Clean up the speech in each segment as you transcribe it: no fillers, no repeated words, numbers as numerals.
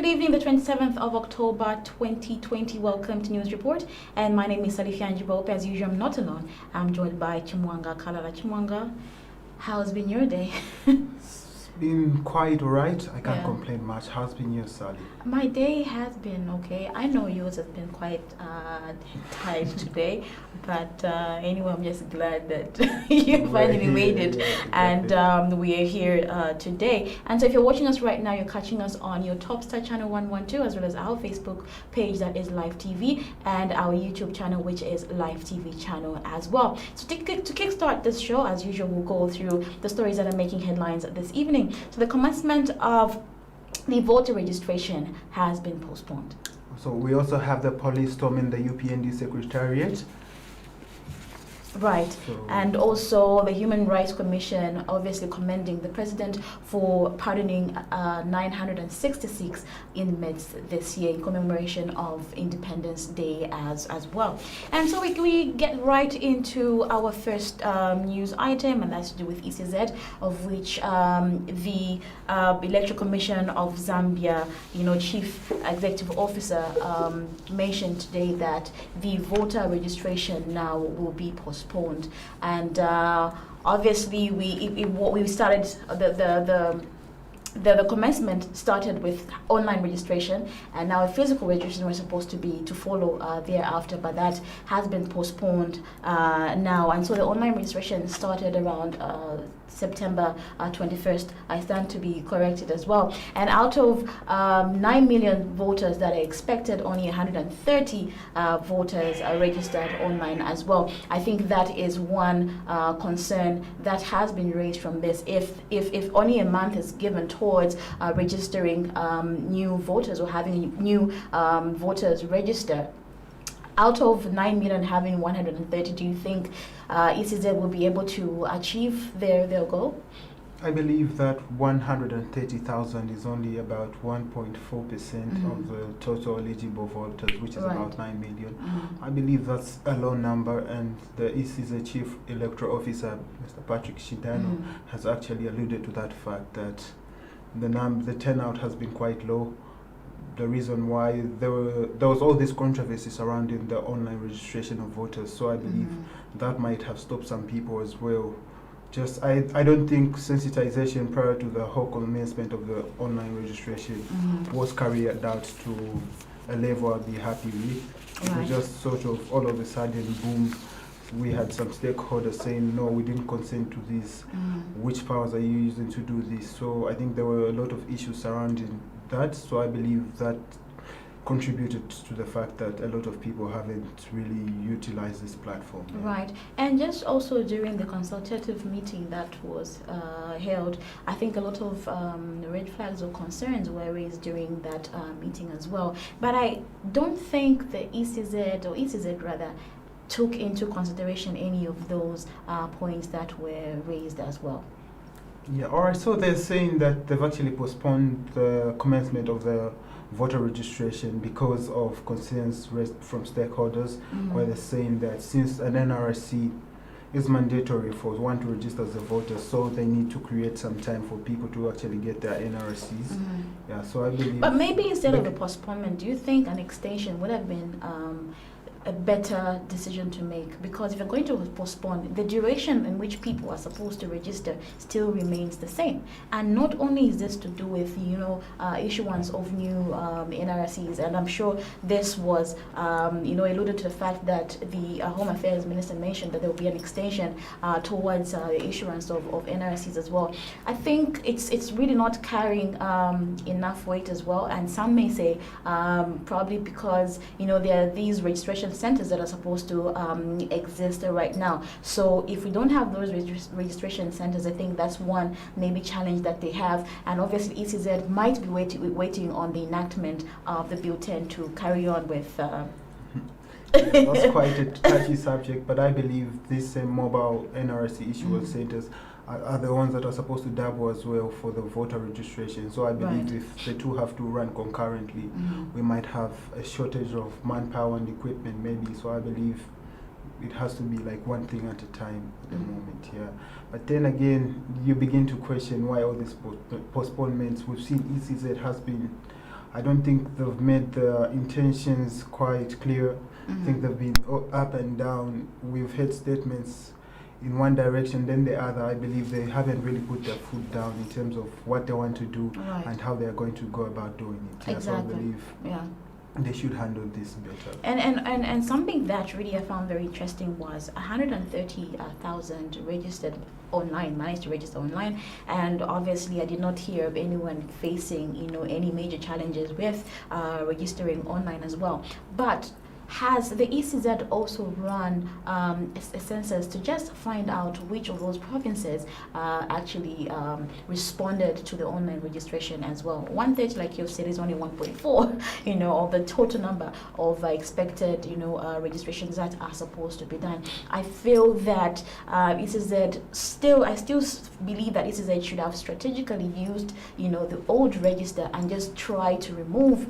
Good evening, the 27th of October 2020. Welcome to News Report. And my name is Salifyanji Bweupe. As usual, I'm not alone. I'm joined by Chimwanga, Kalala. Chimwanga, how's been your day? It's been quite alright. I can't complain much. How's been yours, Sally? My day has been okay. I know yours has been quite tight today. But anyway, I'm just glad that you finally made it. Exactly. And we are here today. And so if you're watching us right now, you're catching us on your Top Star channel 112, as well as our Facebook page that is Live TV, and our YouTube channel, which is Live TV channel as well. So to kickstart this show, as usual, we'll go through the stories that are making headlines this evening. So the commencement of the voter registration has been postponed. So we also have the police storming the UPND Secretariat. Right, So and also the Human Rights Commission obviously commending the president for pardoning 966 inmates this year in commemoration of Independence Day as well. And so we get right into our first news item, and that's to do with ECZ, of which the Electoral Commission of Zambia, Chief Executive Officer mentioned today that the voter registration now will be postponed. And obviously we started the commencement started with online registration, and now physical registration was supposed to follow thereafter, but that has been postponed now. And so the online registration started around September 21st. I stand to be corrected as well. And out of 9 million voters that are expected, only 130 voters are registered online as well. I think that is one concern that has been raised from this. If only a month is given towards registering new voters or having new voters register, out of 9 million having 130, do you think ECZ will be able to achieve their goal? I believe that 130,000 is only about 1.4% of the total eligible voters, which is about 9 million. I believe that's a low number, and the ECZ Chief Electoral Officer, Mr. Patrick Shidano, has actually alluded to that fact that the turnout has been quite low. The reason why there was all this controversy surrounding the online registration of voters, so I believe that might have stopped some people as well. I don't think sensitization prior to the whole commencement of the online registration was carried out to a level I'd be happy with. It was just sort of all of a sudden, boom, we had some stakeholders saying, no, we didn't consent to this. Which powers are you using to do this? So I think there were a lot of issues surrounding that. So I believe that contributed to the fact that a lot of people haven't really utilized this platform. Right. And just also during the consultative meeting that was held, I think a lot of red flags or concerns were raised during that meeting as well. But I don't think the ECZ rather, took into consideration any of those points that were raised as well. Yeah, all right. So they're saying that they've actually postponed the commencement of the voter registration because of concerns raised from stakeholders, where they're saying that since an NRC is mandatory for one to register as a voter, so they need to create some time for people to actually get their NRCs. Yeah, so I believe. But maybe instead of a postponement, do you think an extension would have been a better decision to make? Because if you're going to postpone, the duration in which people are supposed to register still remains the same. And not only is this to do with issuance of new NRCs, and I'm sure this was alluded to the fact that the Home Affairs Minister mentioned that there will be an extension towards the issuance of NRCs as well. I think it's really not carrying enough weight as well, and some may say probably because there are these registration centers that are supposed to exist right now. So if we don't have those registration centers, I think that's one maybe challenge that they have. And obviously ECZ might be waiting on the enactment of the Bill 10 to carry on with. That's quite a touchy subject, but I believe these mobile NRC issuance centers are the ones that are supposed to double as well for the voter registration. So I believe if the two have to run concurrently, we might have a shortage of manpower and equipment maybe. So I believe it has to be like one thing at a time at the moment, yeah. But then again, you begin to question why all these postponements. We've seen ECZ has been I don't think they've made the intentions quite clear. I think they've been up and down. We've heard statements in one direction, then the other. I believe they haven't really put their foot down in terms of what they want to do and how they are going to go about doing it. Exactly. So I believe they should handle this better. And something that really I found very interesting was 130,000 registered online, managed to register online, and obviously I did not hear of anyone facing, any major challenges with registering online as well. But has the ECZ also run a census to just find out which of those provinces actually responded to the online registration as well? 130, like you said, is only 1.4, of the total number of expected, registrations that are supposed to be done. I feel that ECZ I still believe that ECZ should have strategically used, the old register and just try to remove,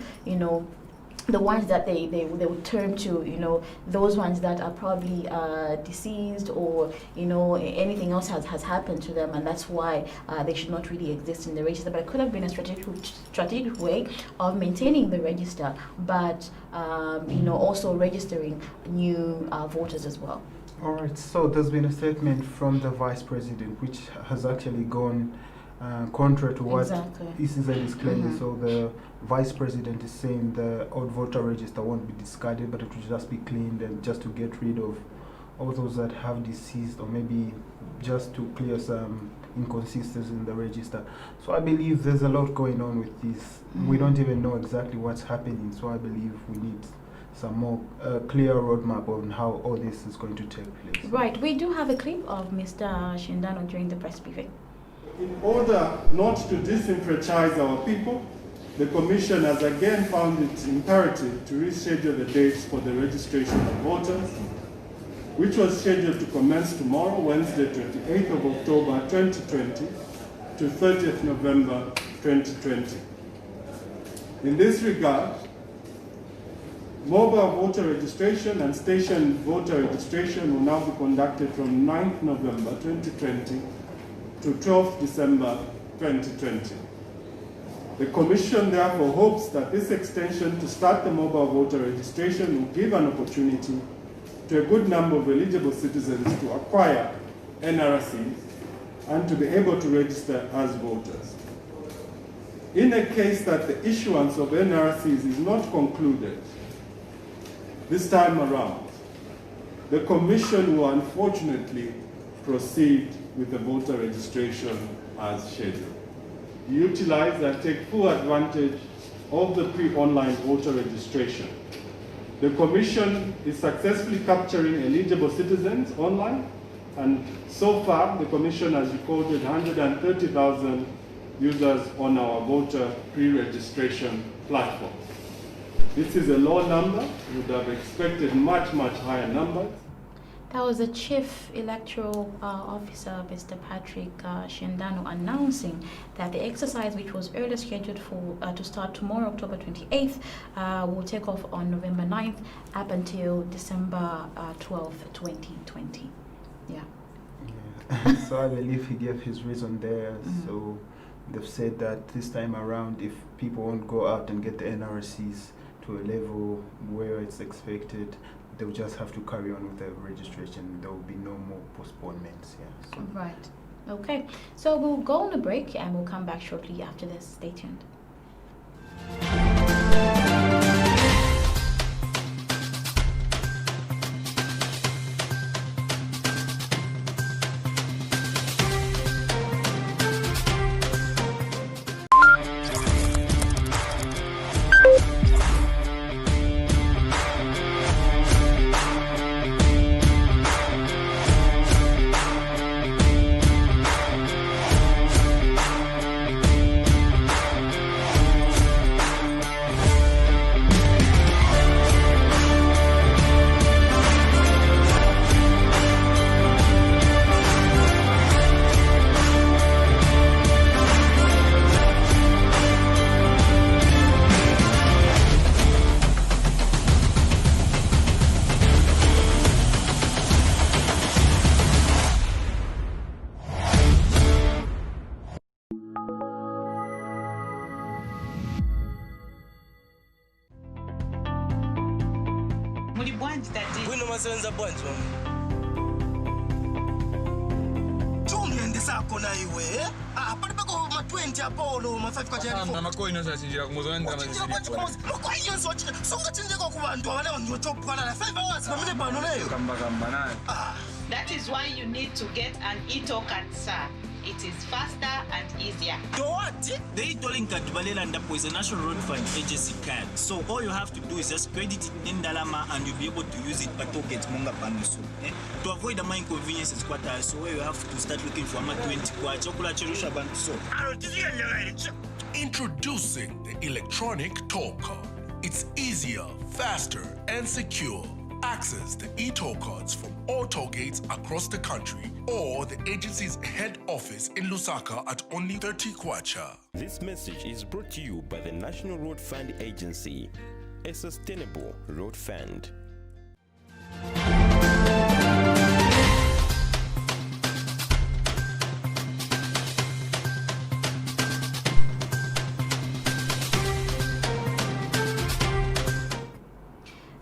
the ones that they would turn to, those ones that are probably deceased or, anything else has happened to them, and that's why they should not really exist in the register. But it could have been a strategic way of maintaining the register, but, also registering new voters as well. All right, so there's been a statement from the Vice President which has actually gone contrary to what ECZ is claiming. So the Vice President is saying the old voter register won't be discarded, but it will just be cleaned and just to get rid of all those that have deceased, or maybe just to clear some inconsistencies in the register. So I believe there's a lot going on with this. We don't even know exactly what's happening, so I believe we need some more clear roadmap on how all this is going to take place. Right, we do have a clip of Mr. Shindano during the press briefing. In order not to disenfranchise our people, the Commission has again found it imperative to reschedule the dates for the registration of voters, which was scheduled to commence tomorrow, Wednesday, 28th of October 2020 to 30th November 2020. In this regard, mobile voter registration and station voter registration will now be conducted from 9th November 2020 to 12th December 2020. The Commission therefore hopes that this extension to start the mobile voter registration will give an opportunity to a good number of eligible citizens to acquire NRCs and to be able to register as voters. In the case that the issuance of NRCs is not concluded this time around, the Commission will unfortunately proceed with the voter registration as scheduled. Utilize and take full advantage of the pre-online voter registration. The Commission is successfully capturing eligible citizens online, and so far the Commission has recorded 130,000 users on our voter pre-registration platform. This is a low number. We would have expected much higher numbers. That was the Chief Electoral Officer, Mr. Patrick Shindano, announcing that the exercise, which was earlier scheduled to start tomorrow, October 28th, will take off on November 9th up until December 12th, 2020. Yeah. So I believe he gave his reason there. So they've said that this time around, if people won't go out and get the NRCs to a level where it's expected, they'll just have to carry on with the registration. There will be no more postponements. Yeah. So. Right. Okay. So we'll go on a break and we'll come back shortly after this. Stay tuned. masenza bwanji wami. Chungiyendisa khona iwe. Ah, pali bako ma 20 apolo ma 5 kwajani. Na makoino sashinjira kumuzonda mazizili. Makoino sochira. Songatindeka kubantu abale ngiyotophala la 5 hours pamene pano leyo. Kamba naye. That is why you need to get an e-token, sir. It is faster and easier. What? The e-tolling card is a National Road Fund agency card. So all you have to do is just credit it in Dalama and you'll be able to use it but get Monga Panusu. To avoid the inconveniences, so where you have to start looking for a 20 chocolate cherusha bantu. Introducing the electronic toll card. It's easier, faster, and secure. Access the e-toll cards from all toll gates across the country or the agency's head office in Lusaka at only 30 kwacha. This message is brought to you by the National Road Fund Agency, a sustainable road fund.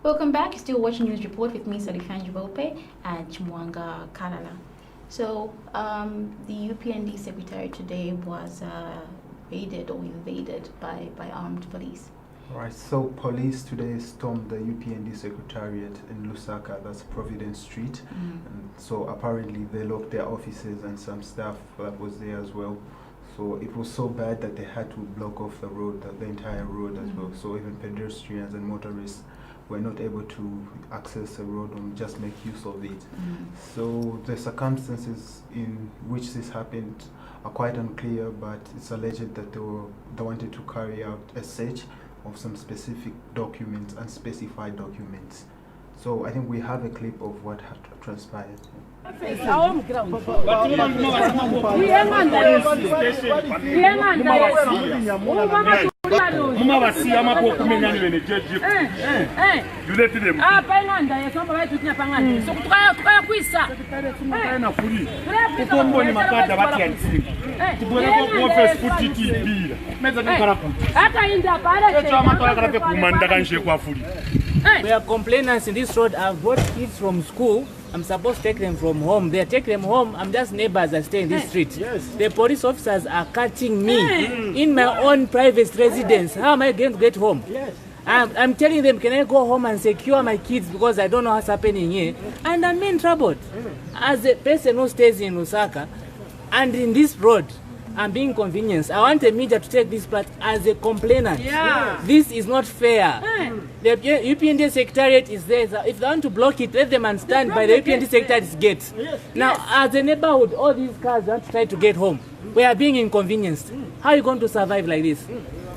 Welcome back. You're still watching News Report with me, Salifyanji Bweupe and Chimwanga Kalala. So, the UPND secretary today was raided or invaded by armed police. Right, so police today stormed the UPND secretariat in Lusaka, that's Providence Street. And so apparently they locked their offices and some staff that was there as well. So it was so bad that they had to block off the road, the entire road as well. So even pedestrians and motorists were not able to access the road and just make use of it. So the circumstances in which this happened are quite unclear, but it's alleged that they wanted to carry out a search of some specific documents, unspecified documents. So I think we have a clip of what had transpired. We are complainants in this road. I've brought kids from school. I'm supposed to take them from home. They take them home. I'm just neighbors that stay in this street. The police officers are cutting me in my own private residence. How am I going to get home? I'm telling them, can I go home and secure my kids because I don't know what's happening here? And I'm in trouble. As a person who stays in Lusaka and in this road, I'm being inconvenienced. I want a media to take this part as a complainant. This is not fair. The UPND secretariat is there. If they want to block it, let them stand by the UPND secretariat's gate. Now, as a neighborhood, all these cars want to try to get home. We are being inconvenienced. How are you going to survive like this?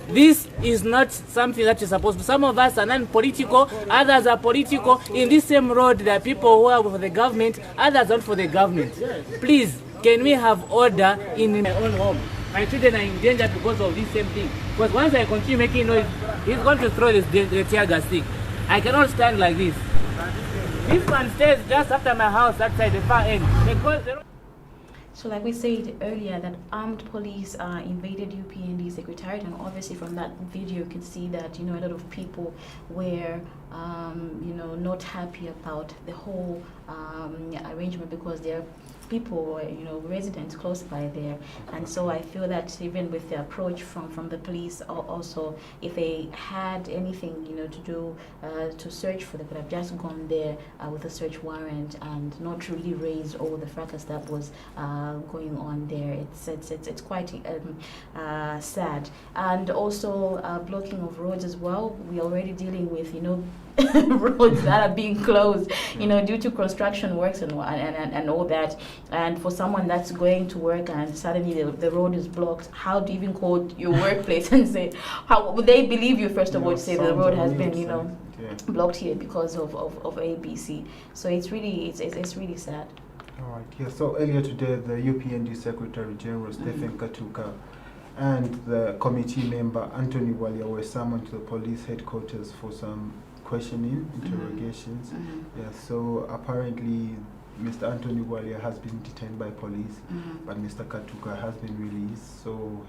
This is not something that you're supposed to. Some of us are non-political, others are political. In this same road, there are people who are for the government, others are for the government. Please, can we have order in my own home? My children are in danger because of this same thing. Because once I continue making noise, he's going to throw the tear gas thing. I cannot stand like this. This one stays just after my house outside the far end. So like we said earlier, that armed police invaded UPND secretariat, and obviously from that video you can see that, you know, a lot of people were you know, not happy about the whole arrangement because they're people, you know, residents close by there. And so I feel that even with the approach from the police, also if they had anything, you know, to do to search for, they could have just gone there with a search warrant and not really raise all the fracas that was going on there. It's quite sad. And also blocking of roads as well. We're already dealing with, you know, roads that are being closed, you know, due to construction works and all that. And for someone that's going to work and suddenly the road is blocked, how do you even call your workplace and say, how would they believe you, first of all, to say the road has been, you know, blocked here because of ABC? So it's really sad. All right, yeah. So earlier today, the UPND Secretary General Stephen Katuka and the committee member Anthony Walia were summoned to the police headquarters for some questioning, interrogations. Yeah, so apparently Mr. Anthony Walia has been detained by police, but Mr. Katuka has been released. So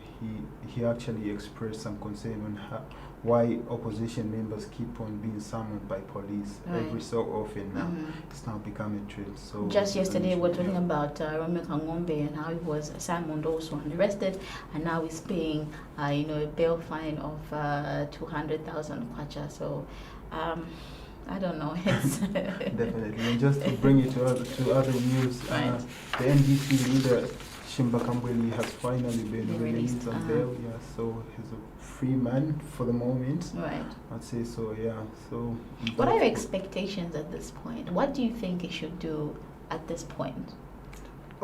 he actually expressed some concern on why opposition members keep on being summoned by police every so often now. It's now become a trend. So just yesterday we were talking about Romeo Kangombe and how he was summoned also and arrested, and now he's paying a bail fine of 200,000 kwacha. So I don't know. It's definitely. And just to bring it to other news, right. The NDC leader Shimba Kambweli has finally been released on bail. Yeah, so he's a free man for the moment. Right. I'd say so. Yeah. So. What are your expectations at this point? What do you think he should do at this point?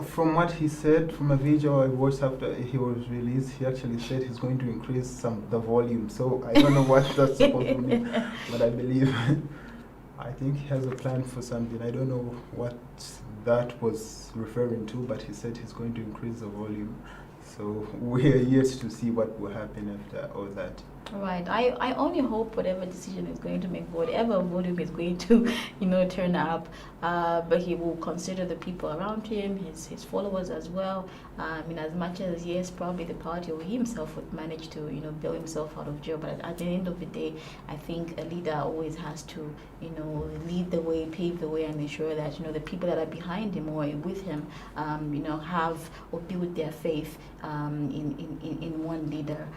From what he said, from a video I watched after he was released, he actually said he's going to increase the volume. So I don't know what that's supposed to mean, but I believe. I think he has a plan for something. I don't know what that was referring to, but he said he's going to increase the volume. So we're yet to see what will happen after all that. Right. I only hope whatever decision is going to make, whatever volume is going to, turn up, but he will consider the people around him, his followers as well. As much as, yes, probably the party or he himself would manage to, bail himself out of jail. But at the end of the day, I think a leader always has to, lead the way, pave the way, and ensure that, the people that are behind him or with him, have or build their faith in one leader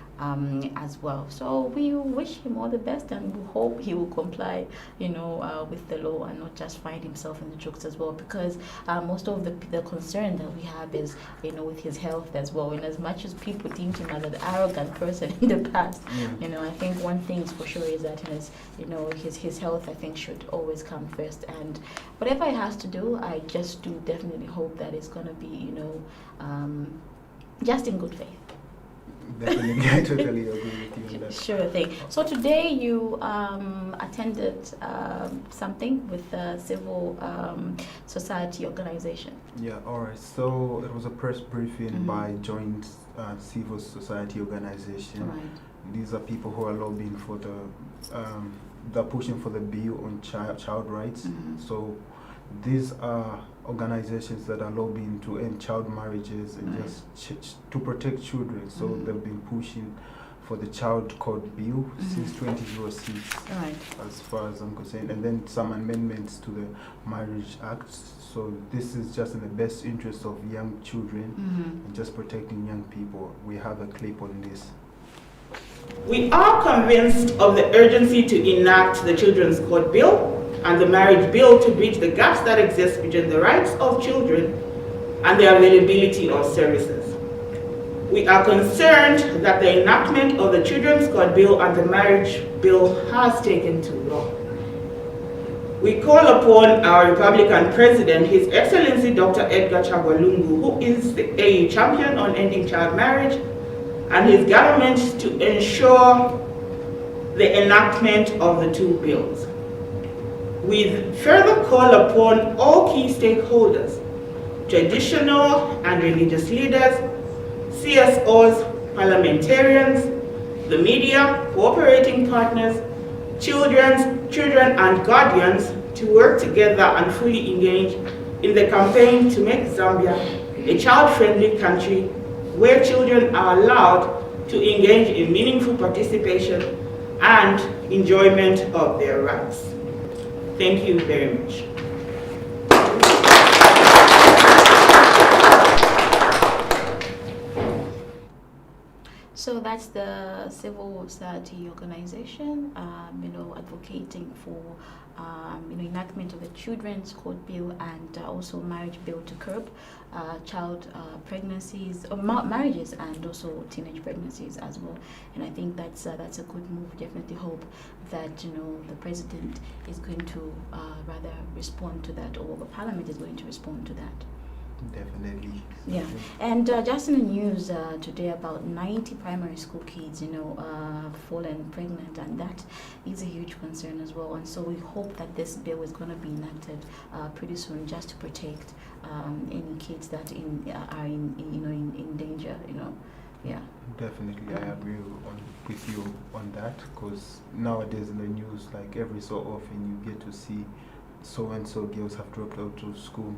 as well. So we wish him all the best, and we hope he will comply, with the law and not just find himself in the jokes as well, because most of the concern that we have is, with his health as well. And as much as people deemed him as an arrogant person in the past, I think one thing is for sure is that his health, I think, should always come first. And whatever he has to do, I just do definitely hope that it's going to be, just in good faith. Definitely, I totally agree with you on that. Sure thing. So today you attended something with the civil society organization. Yeah, all right. So it was a press briefing by joint civil society organization. Right. These are people who are lobbying for they're pushing for the bill on child rights. So these are organizations that are lobbying to end child marriages and just to protect children. So they've been pushing for the child code bill since 2006, as far as I'm concerned, and then some amendments to the Marriage Act. So this is just in the best interest of young children and just protecting young people. We have a clip on this. We are convinced of the urgency to enact the Children's Court Bill and the Marriage Bill to bridge the gaps that exist between the rights of children and the availability of services. We are concerned that the enactment of the Children's Court Bill and the Marriage Bill has taken too long. We call upon our Republican President, His Excellency Dr. Edgar Chagwa-Lungu, who is the AU champion on ending child marriage, and his government to ensure the enactment of the two bills. We further call upon all key stakeholders, traditional and religious leaders, CSOs, parliamentarians, the media, cooperating partners, children and guardians to work together and fully engage in the campaign to make Zambia a child-friendly country where children are allowed to engage in meaningful participation and enjoyment of their rights. Thank you very much. So that's the civil society organization, advocating for enactment of the Children's Court Bill and also Marriage Bill to curb child pregnancies, or marriages, and also teenage pregnancies as well. And I think that's a good move. Definitely hope that the president is going to rather respond to that, or the parliament is going to respond to that. Definitely. Yeah, and just in the news today, about 90 primary school kids, fallen pregnant, and that is a huge concern as well. And so we hope that this bill is going to be enacted pretty soon, just to protect any kids that are in danger. Yeah. Definitely, I agree with you on that, because nowadays in the news, like every so often, you get to see so and so girls have dropped out of school,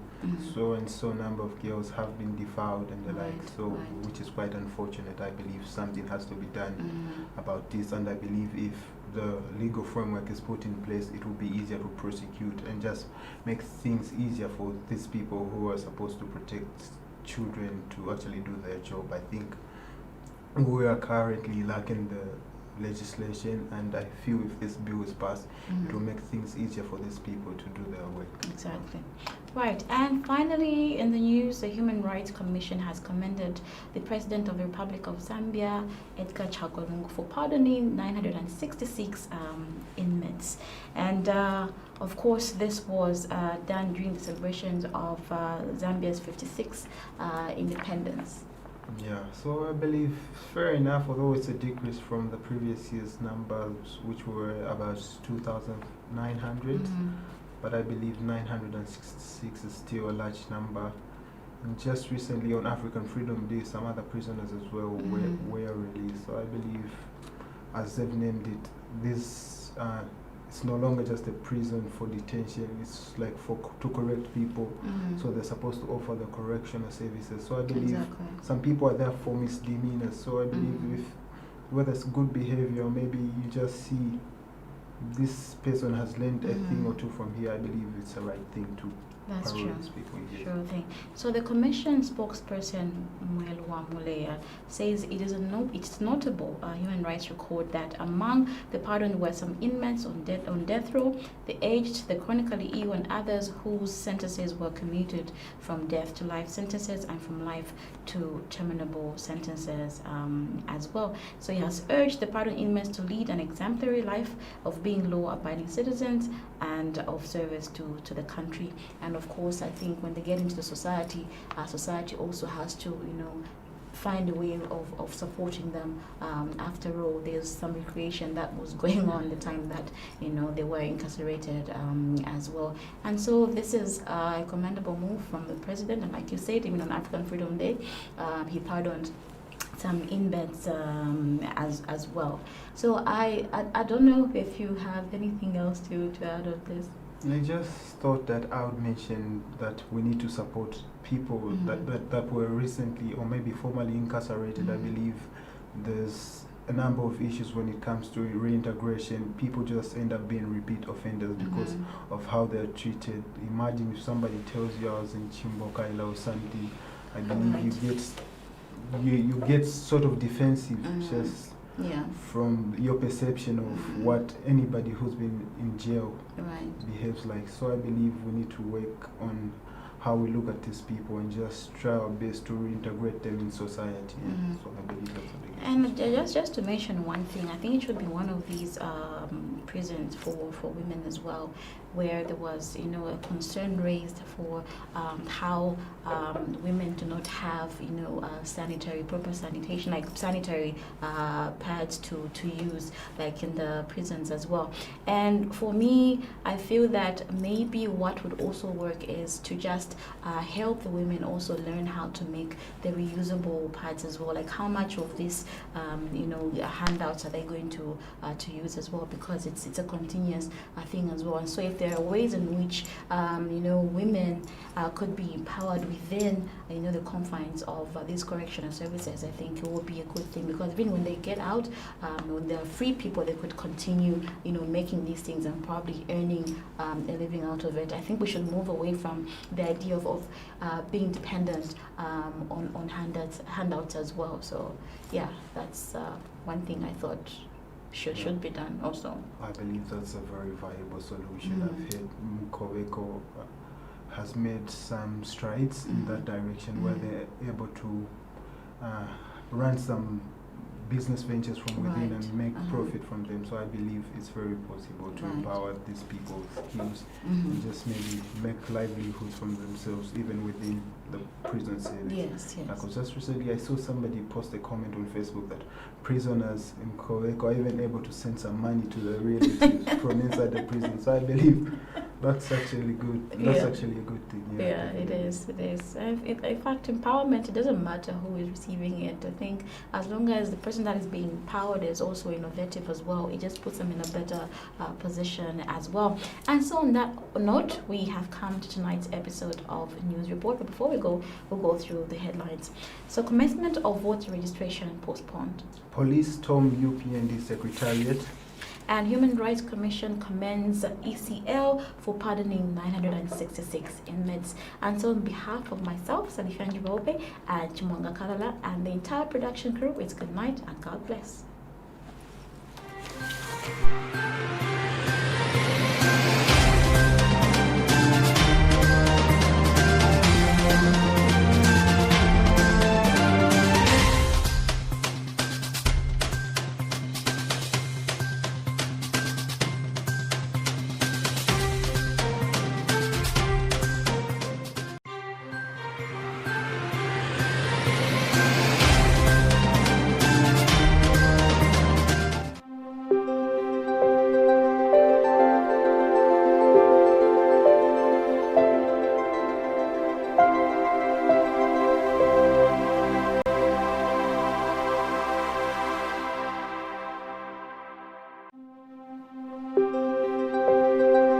so and so number of girls have been defiled and the like. So, which is quite unfortunate. I believe something has to be done about this, and I believe if the legal framework is put in place, it will be easier to prosecute and just make things easier for these people who are supposed to protect children to actually do their job. I think we are currently lacking the legislation, and I feel if this bill is passed, it will make things easier for these people to do their work. Exactly. Right. And finally, in the news, the Human Rights Commission has commended the President of the Republic of Zambia, Edgar Chagwa Lungu, for pardoning 966 inmates. And of course, this was done during the celebrations of Zambia's 56th independence. Yeah, so I believe fair enough, although it's a decrease from the previous year's numbers, which were about 2,900, but I believe 966 is still a large number. And just recently on African Freedom Day, some other prisoners as well were released. So I believe, as they've named it, this it's no longer just a prison for detention, it's like to correct people. So they're supposed to offer the correctional services. So I believe some people are there for misdemeanors. So I believe whether it's good behavior, maybe you just see this person has learned a thing or two from here, I believe it's the right thing to. That's true. Sure thing. So the Commission spokesperson Mwelwa Muleya says it's notable human rights record that among the pardoned were some inmates on death row, the aged, the chronically ill, and others whose sentences were commuted from death to life sentences and from life to terminable sentences as well. So he has urged the pardoned inmates to lead an exemplary life of being law-abiding citizens and of service to the country. And of course, I think when they get into the society, society also has to, find a way of supporting them. After all, there's some recreation that was going on the time that, they were incarcerated as well. And so this is a commendable move from the president. And like you said, even on African Freedom Day, he pardoned some inmates as well. So I don't know if you have anything else to add on this. I just thought that I would mention that we need to support people that were recently or maybe formerly incarcerated. I believe there's a number of issues when it comes to reintegration. People just end up being repeat offenders because of how they're treated. Imagine if somebody tells you I was in Chimwanga or something, I believe you get sort of defensive just from your perception of what anybody who's been in jail behaves like. So I believe we need to work on how we look at these people and just try our best to reintegrate them in society. So I believe that's a big And just to mention one thing, I think it should be one of these prisons for women as well, where there was, a concern raised for how women do not have, proper sanitation, like sanitary pads to use, like in the prisons as well. And for me, I feel that maybe what would also work is to just help the women also learn how to make the reusable pads as well. Like how much of this, handouts are they going to use as well? Because it's a continuous thing as well. And so if there are ways in which women could be empowered within the confines of these correctional services, I think it will be a good thing, because even when they get out, when they're free people, they could continue making these things and probably earning a living out of it. I think we should move away from the idea of being dependent on handouts as well. So yeah, that's one thing I thought should be done also. I believe that's a very viable solution. I've heard Mukoweko has made some strides in that direction, where they're able to run some business ventures from within and make profit from them. So I believe it's very possible to empower these people with skills and just maybe make livelihoods from themselves even within the prison service. Yes. Because just recently I saw somebody post a comment on Facebook that prisoners in Koweko are even able to send some money to the relatives from inside the prison. So I believe That's actually good. That's actually a good thing. Yeah, it is. It is. In fact, empowerment, it doesn't matter who is receiving it. I think as long as the person that is being empowered is also innovative as well, it just puts them in a better position as well. And so on that note, we have come to tonight's episode of News Report. But before we go, we'll go through the headlines. So commencement of voter registration postponed. Police storm UPND Secretariat. And Human Rights Commission commends ECL for pardoning 966 inmates. And so on behalf of myself, Salifyanji Bweupe, and Chimwanga Kalala, and the entire production crew, it's good night and God bless.